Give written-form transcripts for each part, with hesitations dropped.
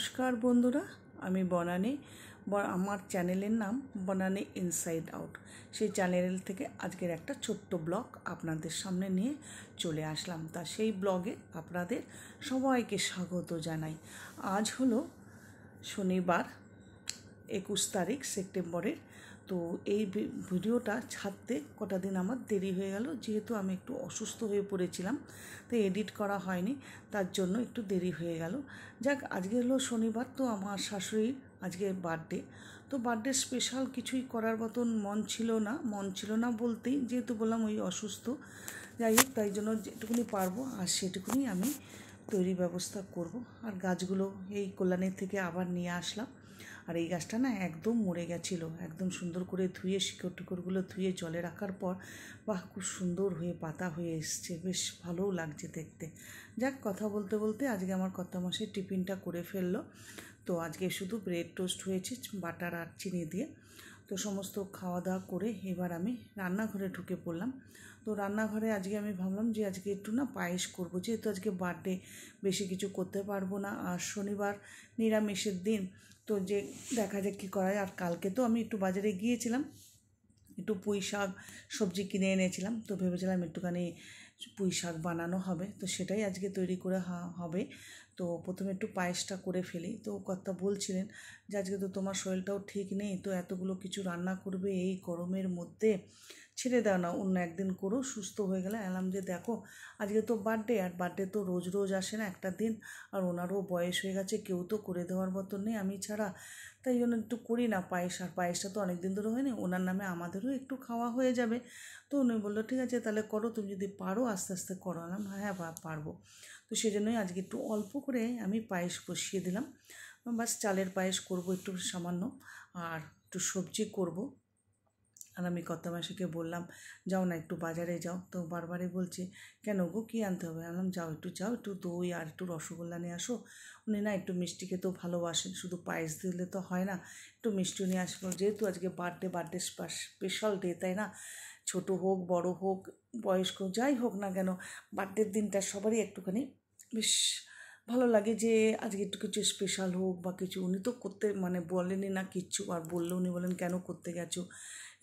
নমস্কার বন্ধুরা, আমি বনানী। আমার চ্যানেলের নাম বনানী ইনসাইড আউট। সেই চ্যানেল থেকে আজকের একটা ছোট্ট ব্লগ আপনাদের সামনে নিয়ে চলে আসলাম। তা সেই ব্লগে আপনাদের সবাইকে স্বাগত জানাই। আজ হলো শনিবার, 21 তারিখ সেপ্টেম্বরের। তো এই ভিডিওটা ছাড়তে কটা দিন আমার দেরি হয়ে গেল, যেহেতু আমি একটু অসুস্থ হয়ে পড়েছিলাম, তো এডিট করা হয়নি, তার জন্য একটু দেরি হয়ে গেল। যাক, আজকে হলো শনিবার, তো আমার শাশুড়ির আজকে বার্থডে। তো বার্থডে স্পেশাল কিছুই করার মতন মন ছিল না বলতেই, যেহেতু বললাম ওই অসুস্থ, যাই হোক, তাই জন্য যেটুকুনি পারবো আর সেটুকুনি আমি তৈরি ব্যবস্থা করব। আর গাছগুলো এই কল্যাণীর থেকে আবার নিয়ে আসলাম। আর এই গাছটা না একদম মরে গেছিলো, একদম সুন্দর করে ধুয়ে শিকড় টিকড়গুলো ধুয়ে জলে রাখার পর বাহ, খুব সুন্দর হয়ে পাতা হয়ে এসছে, বেশ ভালোও লাগছে দেখতে। যাক, কথা বলতে বলতে আজকে আমার কর্তামশাই টিফিনটা করে ফেললো। তো আজকে শুধু ব্রেড টোস্ট হয়েছে বাটার আর চিনি দিয়ে। তো সমস্ত খাওয়া দাওয়া করে এবার আমি রান্নাঘরে ঢুকে পড়লাম। তো রান্নাঘরে আজকে আমি ভাবলাম যে আজকে একটু না পায়েস করবো, যেহেতু আজকে বার্থডে, বেশি কিছু করতে পারবো না, আর শনিবার নিরামিষের দিন। তো যে দেখা যাক কী করা যায়। আর কালকে তো আমি একটু বাজারে গিয়েছিলাম, একটু পুঁই শাক সবজি কিনে এনেছিলাম, তো ভেবেছিলাম একটুখানি পুঁই শাক বানানো হবে, তো সেটাই আজকে তৈরি করে হবে। তো প্রথমে একটু পায়েসটা করে ফেলি। তো কর্তা বলছিলেন যে আজকে তো তোমার শরীরটাও ঠিক নেই, তো এতগুলো কিছু রান্না করবে এই গরমের মধ্যে, ছেড়ে দাও না, অন্য একদিন করো, সুস্থ হয়ে গেলে। এলাম যে দেখো, আজকে তো বার্থডে, আর বার্থডে তো রোজ রোজ আসে না, একটা দিন, আর ওনারও বয়স হয়ে গেছে, কেউ তো করে দেওয়ার মতো নেই আমি ছাড়া, তাই জন্য একটু করি না পায়েস। আর পায়েসটা তো অনেক দিন ধরে হয়নি, ওনার নামে আমাদেরও একটু খাওয়া হয়ে যাবে। তো উনি বললো ঠিক আছে তাহলে করো, তুমি যদি পারো আস্তে আস্তে করো। আলাম হ্যাঁ পারবো। তো সেজন্যই আজকে একটু অল্প করে আমি পায়েস বসিয়ে দিলাম। বাস চালের পায়েস করব একটু সামান্য, আর একটু সবজি করব। আর আমি কর্তামশাইকে বললাম যাও না একটু বাজারে যাও, তো বারবারই বলছে কেন গো, কী আনতে হবে? আনলাম যাও একটু দই আর একটু রসগোল্লা নিয়ে আসো। উনি না একটু মিষ্টি খেতেও ভালোবাসেন, শুধু পায়েস দিলে তো হয় না, একটু মিষ্টি নিয়ে আসবো, যেহেতু আজকে বার্থডে স্পেশাল ডে, তাই না? ছোট হোক বড় হোক বয়স্ক যাই হোক না কেন, বার্থডের দিনটা সবারই একটুখানি বেশ ভালো লাগে যে আজকে একটু কিছু স্পেশাল হোক বা কিছু। উনি তো করতে বলেনি না কিচ্ছু, আর বললেও উনি বলেন কেন করতে গেছো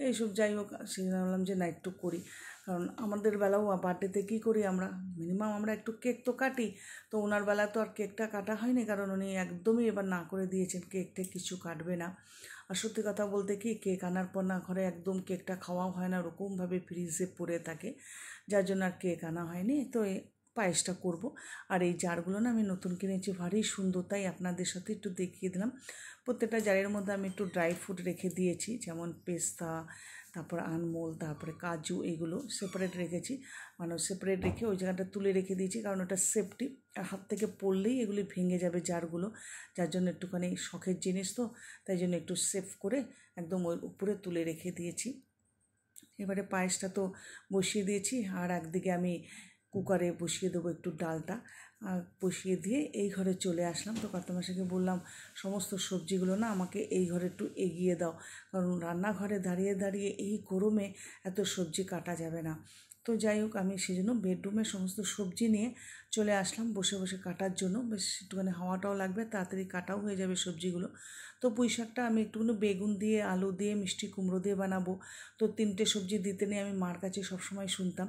এইসব, যাই হোক, সেখানে বললাম যে না একটু করি। কারণ আমাদের বেলাও বার্থডেতে কী করি আমরা, মিনিমাম আমরা একটু কেক তো কাটি। তো ওনার বেলা তো আর কেকটা কাটা হয়নি, কারণ উনি একদমই এবার না করে দিয়েছেন, কেকটা কিছু কাটবে না। আর সত্যি কথা বলতে কি, কেক আনার পর না ঘরে একদম কেকটা খাওয়াও হয় না, ওরকমভাবে ফ্রিজে পড়ে থাকে, যার জন্য আর কেক আনা হয়নি। তো পায়েসটা করব। আর এই জারগুলো না আমি নতুন কিনেছি, ভারী সুন্দর, তাই আপনাদের সাথে একটু দেখিয়ে দিলাম। প্রত্যেকটা জারের মধ্যে আমি একটু ড্রাই ফ্রুট রেখে দিয়েছি, যেমন পেস্তা, তারপর আনমোল, তারপরে কাজু, এগুলো সেপারেট রেখেছি। সেপারেট রেখে ওই জায়গাটা তুলে রেখে দিয়েছি, কারণ ওটা সেফটি, আর হাত থেকে পড়লেই এগুলি ভেঙে যাবে জারগুলো, যার জন্য একটুখানি শখের জিনিস তো, তাই জন্য একটু সেফ করে একদম ওই উপরে তুলে রেখে দিয়েছি। এবারে পায়েসটা তো বসিয়ে দিয়েছি, আর একদিকে আমি কুকারে বসিয়ে দেবো একটু ডালটা, বসিয়ে দিয়ে এই ঘরে চলে আসলাম। তো কর্তামশাইকে বললাম সমস্ত সবজিগুলো না আমাকে এই ঘরে একটু এগিয়ে দাও, কারণ রান্নাঘরে দাঁড়িয়ে দাঁড়িয়ে এই গরমে এত সবজি কাটা যাবে না। তো যাই হোক, আমি সেই জন্য বেডরুমে সমস্ত সবজি নিয়ে চলে আসলাম বসে বসে কাটার জন্য, বেশ একটুখানি হাওয়াটাও লাগবে, তাড়াতাড়ি কাটাও হয়ে যাবে সবজিগুলো। তো পুঁই শাকটা আমি একটুখানি বেগুন দিয়ে, আলু দিয়ে, মিষ্টি কুমড়ো দিয়ে বানাবো। তো 3টে সবজি দিতে নিয়ে আমি মার কাছে সবসময় শুনতাম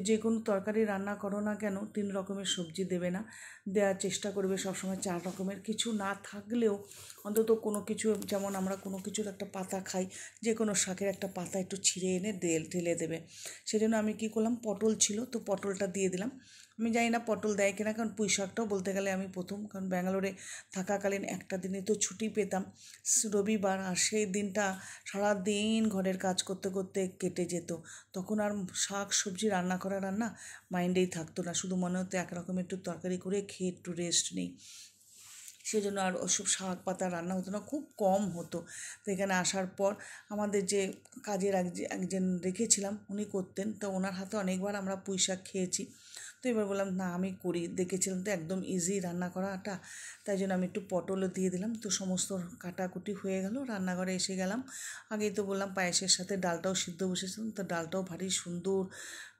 যে কোনো তরকারি রান্না করো না কেন 3 রকমের সবজি দেবে না, দেওয়ার চেষ্টা করবে সবসময় 4 রকমের, কিছু না থাকলেও অন্তত কোনো কিছু, যেমন আমরা কোনো কিছুর একটা পাতা খাই, যে কোনো শাকের একটা পাতা একটু ছিঁড়ে এনে ঢেলে দেবে। সেজন্য আমি কী করলাম, পটল ছিল তো পটলটা দিয়ে দিলাম। আমি জানি না পটল দেয় কিনা, কারণ পুঁই শাকটাও বলতে গেলে আমি প্রথম, কারণ ব্যাঙ্গালোরে থাকাকালীন একটা দিনে তো ছুটি পেতাম, রবিবার, আর সেই দিনটা সারাদিন ঘরের কাজ করতে করতে কেটে যেত, তখন আর শাক সবজি রান্না মাইন্ডেই থাকতো না, শুধু মনে হতো একরকম একটু তরকারি করে খেয়ে একটু রেস্ট নিই। সেজন্য আর ওসব শাক পাতা রান্না হতো না, খুব কম হতো। তো এখানে আসার পর আমাদের যে কাজের একজন রেখেছিলাম উনি করতেন, তো ওনার হাতে অনেকবার আমরা পুঁই শাক খেয়েছি। তো এবার বললাম না আমি করি, দেখেছিলাম তো একদম ইজি রান্না করাটা, তাই জন্য আমি একটু পটলও দিয়ে দিলাম। তো সমস্ত কাটাকুটি হয়ে গেল, রান্নাঘরে এসে গেলাম। আগেই তো বললাম পায়েসের সাথে ডালটাও সিদ্ধ বসেছিলাম, তো ডালটাও ভারী সুন্দর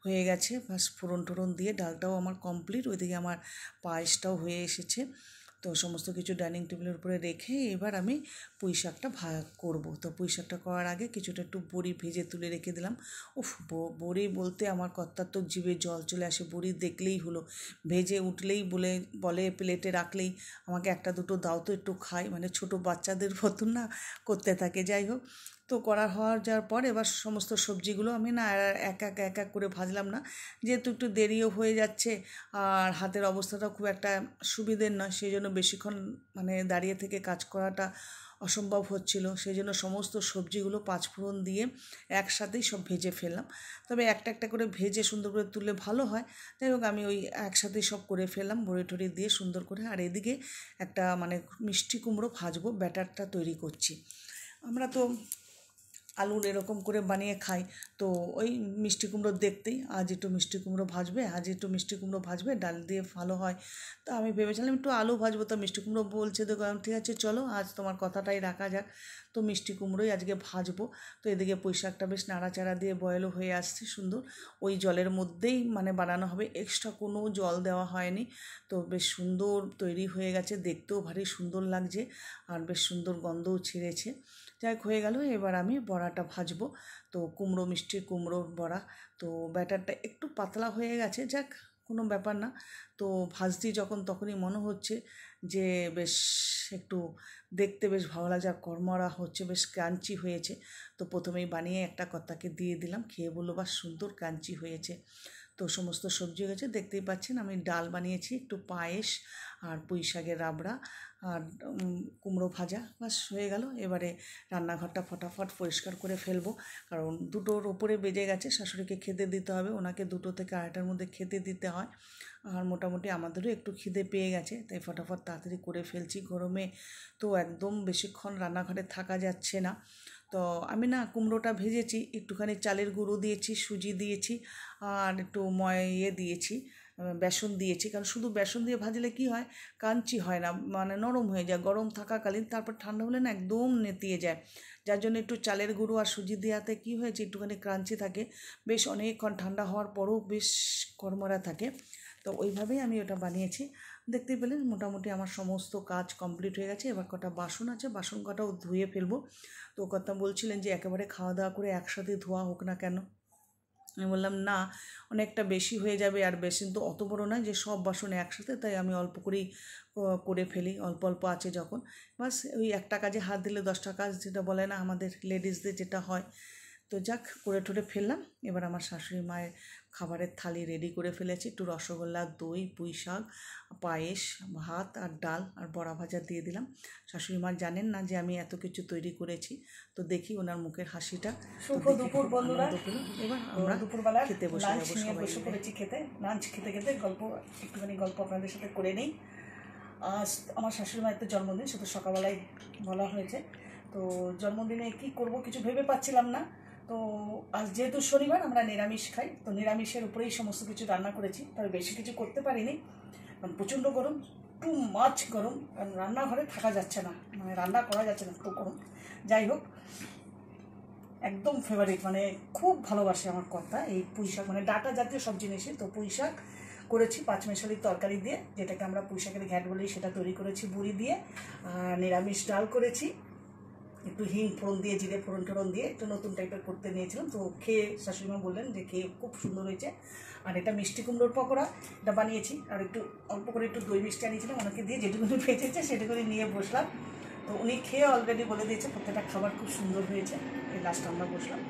হয়ে গেছে, বাস ফোড়ন টোড়ন দিয়ে ডালটাও আমার কমপ্লিট, ওইদিকে আমার পায়েসটাও হয়ে এসেছে। তো সমস্ত কিছু ডাইনিং টেবিলের উপরে রেখে এবার আমি পুঁই শাকটা করব। তো পুঁই শাকটা করার আগে কিছুটা একটু বড়ি ভেজে তুলে রেখে দিলাম। উফ, বড়ি বলতে আমার কর্তার তো জিভে জল চলে আসে, বড়ি দেখলেই হলো। ভেজে উঠলেই বলে প্লেটে রাখলেই আমাকে একটা দুটো দাও তো একটু খাই, মানে ছোটো বাচ্চাদের মতন না করতে থাকে। যাই হোক, তো করা যাওয়ার পর এবার সমস্ত সবজিগুলো আমি না এক এক করে ভাজলাম না, যেহেতু একটু দেরিও হয়ে যাচ্ছে আর হাতের অবস্থাটা খুব একটা সুবিধের নয়, সেই জন্য বেশিক্ষণ মানে দাঁড়িয়ে থেকে কাজ করাটা অসম্ভব হচ্ছিল। সেই জন্য সমস্ত সবজিগুলো পাঁচফোড়ন দিয়ে একসাথেই সব ভেজে ফেললাম। তবে একটা একটা করে ভেজে সুন্দর করে তুললে ভালো হয়। যাই হোক, আমি ওই একসাথেই সব করে ফেললাম বড়ি টড়ি দিয়ে সুন্দর করে। আর এদিকে একটা মানে মিষ্টি কুমড়ো ভাজবো, ব্যাটারটা তৈরি করছি। আমরা তো আলুর এরকম করে বানিয়ে খাই, তো ওই মিষ্টি কুমড়ো দেখতেই আজ একটু মিষ্টি কুমড়ো ভাজবে, ডাল দিয়ে ভালো হয়। তো আমি ভেবেছিলাম একটু আলু ভাজবো, তো মিষ্টি কুমড়ো বলছে, তো ঠিক আছে চলো আজ তোমার কথাটাই রাখা যাক। তো মিষ্টি কুমড়োই আজকে ভাজবো। তো এদিকে পুঁই শাকটা বেশ নাড়াচাড়া দিয়ে বয়েলও হয়ে আসছে সুন্দর। ওই জলের মধ্যেই মানে বানানো হবে, এক্সট্রা কোনো জল দেওয়া হয়নি। তো বেশ সুন্দর তৈরি হয়ে গেছে, দেখতেও ভারী সুন্দর লাগছে আর বেশ সুন্দর গন্ধও ছেড়েছে। যাই হয়ে গেল, এবার আমি বড়াটা ভাজবো। তো মিষ্টি কুমড়োর বড়া, তো ব্যাটারটা একটু পাতলা হয়ে গেছে, যাক কোনো ব্যাপার না। তো ভাজছি যখন তখনই মনে হচ্ছে যে বেশ একটু দেখতে বেশ ভালো লাগছে আর কড়মড়া হচ্ছে, বেশ ক্রাঞ্চি হয়েছে। তো প্রথমেই বানিয়ে একটা কর্তাকে দিয়ে দিলাম, খেয়ে বললো বাহ সুন্দর ক্রাঞ্চি হয়েছে। তো সমস্ত সবজি হয়েছে, দেখতেই পাচ্ছেন আমি ডাল বানিয়েছি, একটু পায়েস আর পুঁই শাকের রাবড়া আর কুমড়ো ভাজা, বাস হয়ে গেল। এবারে রান্নাঘরটা ফটাফট পরিষ্কার করে ফেলবো, কারণ 2টোর ওপরে বেজে গেছে, শাশুড়িকে খেতে দিতে হবে, ওনাকে 2টো থেকে 2:30টার মধ্যে খেতে দিতে হয়। আর মোটামুটি আমাদেরও একটু খিদে পেয়ে গেছে, তাই ফটাফট তাড়াতাড়ি করে ফেলছি। গরমে তো একদম বেশিক্ষণ রান্নাঘরে থাকা যাচ্ছে না। তো আমি না কুমড়োটা ভেজেছি, একটুখানি চালের গুঁড়ো দিয়েছি, সুজি দিয়েছি আর একটু দিয়েছি, বেসন দিয়েছি। কারণ শুধু বেসন দিয়ে ভাজলে কি হয়, কাঞ্চি হয় না, মানে নরম হয়ে যায় গরম থাকাকালীন, তারপর ঠান্ডা হলে না একদম নেতিয়ে যায়। যার জন্য একটু চালের গুঁড়ো আর সুজি দেওয়াতে কী হয়েছে, একটুখানি ক্রাঞ্চি থাকে, বেশ অনেকক্ষণ ঠান্ডা হওয়ার পরও বেশ কড়মড়া থাকে। তো ওইভাবেই আমি ওটা বানিয়েছি। দেখতেই পেলেন মোটামুটি আমার সমস্ত কাজ কমপ্লিট হয়ে গেছে। এবার কটা বাসন আছে, বাসন কটাও ধুয়ে ফেলবো। তো কথা বলছিলেন যে একেবারে খাওয়া দাওয়া করে একসাথে ধোয়া হোক না কেন, আমি বললাম না, অনেকটা বেশি হয়ে যাবে, আর বেসিন তো অত বড় নয় যে সব বাসন একসাথে, তাই আমি অল্প করেই করে ফেলি, অল্প অল্প আছে যখন। বাস ওই একটা কাজে হাত দিলে 10টা কাজ, যেটা বলে না আমাদের লেডিসদের যেটা হয়। তো যাক করে ঠোরে ফেললাম। এবার আমার শাশুড়ি মায়ের খাবারের থালি রেডি করে ফেলেছি, একটু রসগোল্লা, দই, পুঁই শাক, পায়েস, ভাত আর ডাল আর বড়া ভাজা দিয়ে দিলাম। শাশুড়ি মা জানেন না যে আমি এত কিছু তৈরি করেছি, তো দেখি ওনার মুখের হাসিটা। শুভ দুপুর বন্ধুরা, এবার আমরা দুপুরবেলা খেতে বসে যাবো সবাই। বসে পড়েছি খেতে। লাঞ্চ খেতে খেতে একটুখানি গল্প আপনাদের সাথে করে নিই। আজ আমার শাশুড়ি মায়ের তো জন্মদিন, শুধু সকালবেলায় বলা হয়েছে। তো জন্মদিনে কি করব কিছু ভেবে পাচ্ছিলাম না। তো আজ যেহেতু শনিবার, আমরা নিরামিষ খাই, তো নিরামিষের উপরেই সমস্ত কিছু রান্না করেছি। তবে বেশি কিছু করতে পারিনি, কারণ প্রচণ্ড গরম, টু মাছ গরম, কারণ রান্নাঘরে থাকা যাচ্ছে না, মানে রান্না করা যাচ্ছে না, খুব গরম। যাই হোক, একদম ফেভারিট, মানে খুব ভালোবাসে আমার কর্তা এই পুঁই শাক, মানে ডাঁটা জাতীয় সব জিনিসই। তো পুঁই শাক করেছি পাঁচমেশালির তরকারি দিয়ে, যেটাকে আমরা পুঁই শাকের ঘ্যাট বলি, সেটা তৈরি করেছি বড়ি দিয়ে। আর নিরামিষ ডাল করেছি, একটু হিং ফোড়ন দিয়ে, জিরে ফোড়ন দিয়ে একটু নতুন টাইপের করতে নিয়েছিলাম। তো খেয়ে শাশুড়িমা বললেন যে খেয়ে খুব সুন্দর হয়েছে। আর এটা মিষ্টি কুমড়োর পকোড়া, এটা বানিয়েছি। আর একটু অল্প করে একটু দই মিষ্টি আনিয়েছিলাম, ওনাকে দিয়ে যেটুকুনি ভেজেছে সেটুকুনি নিয়ে বসলাম। তো উনি খেয়ে অলরেডি বলে দিয়েছে প্রত্যেকটা খাবার খুব সুন্দর হয়েছে। এই লাস্ট আমরা বসলাম।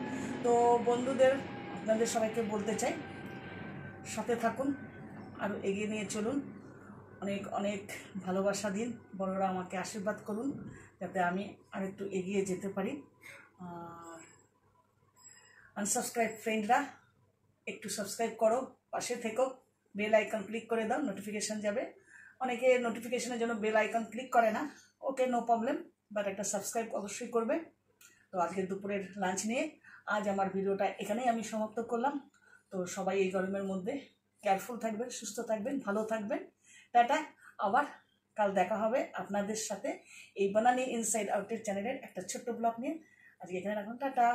তো বন্ধুদের, আপনাদের সবাইকে বলতে চাই, সাথে থাকুন, আরও এগিয়ে নিয়ে চলুন, অনেক অনেক ভালোবাসা দিন, বড়রা আমাকে আশীর্বাদ করুন যাতে আমি আর একটু এগিয়ে যেতে পারি। আর আনসাবস্ক্রাইব ফ্রেন্ডরা একটু সাবস্ক্রাইব করো, পাশে থেকো, বেল আইকন ক্লিক করে দাও, নোটিফিকেশান যাবে। অনেকে নোটিফিকেশানের জন্য বেল আইকন ক্লিক করে না, ওকে নো প্রবলেম, বাট একটা সাবস্ক্রাইব অবশ্যই করবে। তো আজকের দুপুরের লাঞ্চ নিয়ে আজ আমার ভিডিওটা এখানেই আমি সমাপ্ত করলাম। তো সবাই এই গরমের মধ্যে কেয়ারফুল থাকবেন, সুস্থ থাকবেন, ভালো থাকবেন। টাটা, আবার কাল দেখা হবে আপনাদের সাথে এই বনানী ইনসাইড আউটের চ্যানেলের একটা ছোট্ট ব্লগ নিয়ে। আজকে এখানে রাখুন, টাটা।